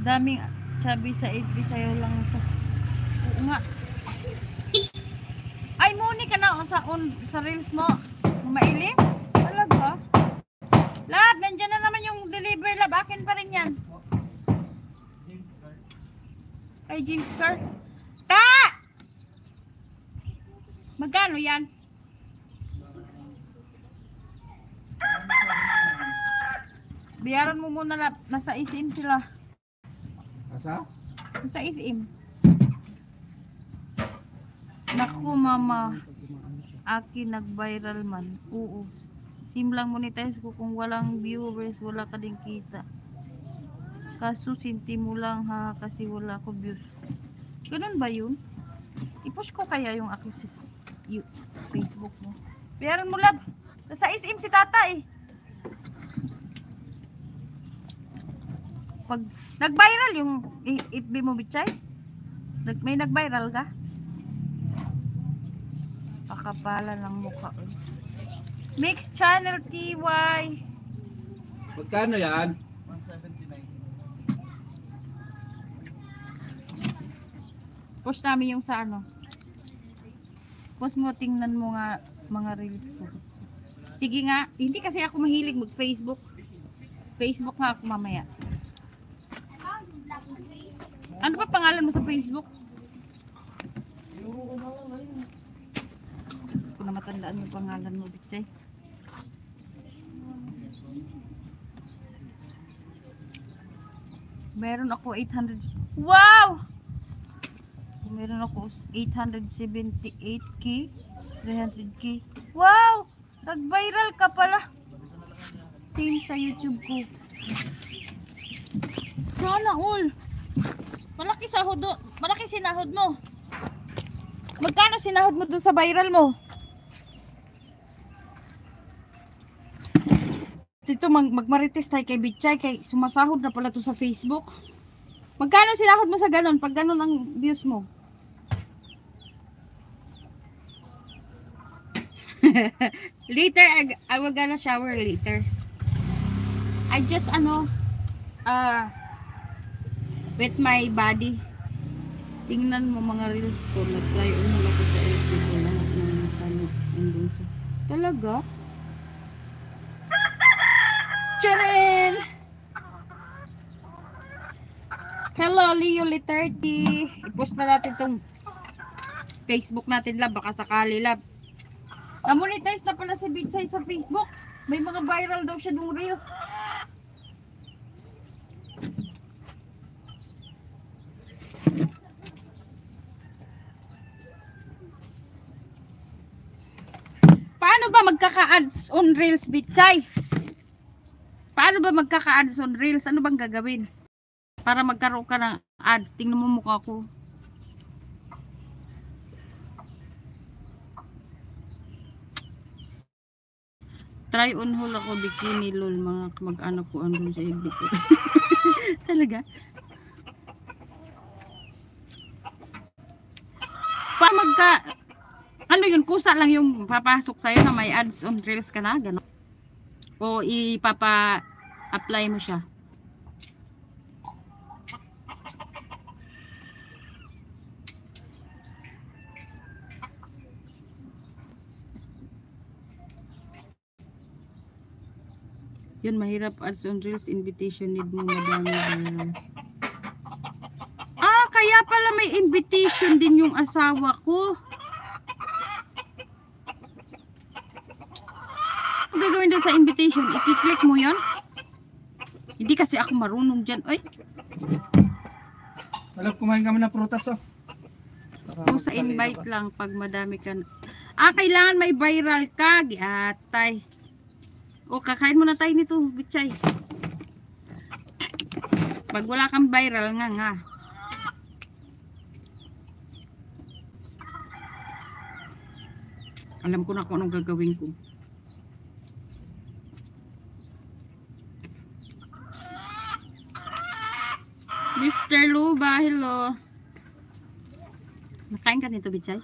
Daming chubby sa FB sa'yo lang sa... Oo nga. Ay, muni ka na sa reels mo. Mailing? Talaga? Lab, nandyan na naman yung delivery lab. Akin pa rin yan. Ay, James Carr. Ta! Magkano yan? Biyaran mo muna lab. Nasa ISIM sila. Nasa ISIM. Naku mama. Akin nag-viral man. Oo. Sim lang monetize ko kung walang viewers, wala ka din kita. Kaso sinti mo lang ha kasi wala ko views. Ganun ba yun? I-push ko kaya yung Facebook mo. Bayaran mo lab. Sa SM si tata eh. Pag nag-viral yung FB mo bitchay? May nag-viral ka? Pakapala ng mukha eh. Mix channel TY. Magkano yan? 179. Post namin yung sa ano. Post mo, tingnan mo nga mga reels ko. Sige nga, hindi kasi ako mahilig mag-Facebook. Facebook nga ako mamaya. Ano pa pangalan mo sa Facebook? Hindi ko na matandaan yung pangalan mo, bitchay. Meron ako 800. Wow! Meron ako 878k, 300k. Wow! Nag-viral ka pala. Same sa YouTube ko. Sana all. Malaki sahod, malaki sinahod mo. Magkano sinahod mo dun sa viral mo? Dito magmarites tayo kay Bitchay, kay sumasahod na pala to sa Facebook. Magkano sinahod mo sa ganun? Pag ganun ang views mo? Later, I will gonna shower later. I just with my body. Tingnan mo mga reels ko. Nag-try on ako sa FB ko. Lahat ng nandun sa. Talaga? Charin! Hello, Leo Lee 30. I-post na natin tong Facebook natin, lab. Baka sakali, lab. Na-monetize na pala si Bitchay sa Facebook. May mga viral daw siya ng reels. Paano ba magkaka-ads on reels, Bitchay? Paano ba magkaka-ads on reels? Ano bang gagawin? Para magkaroon ka ng ads. Tingnan mo mukha ko. Try on haul ako bikini lol. Mga mag-ano ko andun sa FB ko. Talaga? Pa ano yun, kusa lang yung papasok sa'yo na may ads on reels ka na, gano'n. O ipapa-apply mo siya. Yun, mahirap ads on reels, invitation need mo madami. Kaya pala may invitation din yung asawa ko. Ang gagawin doon sa invitation, i-click mo yon. Hindi kasi ako marunong dyan. Ay. Alam, kumain kami ng prutas, oh. Kung sa invite lang, pag madami ka. Kailangan may viral ka. Giatay. Kakain muna tayo nito, Bitchay. Pag wala kang viral nga. Alam ko na kung anong gagawin ko. Mr. Luba, hello. Nakain ka nito, Bitchay?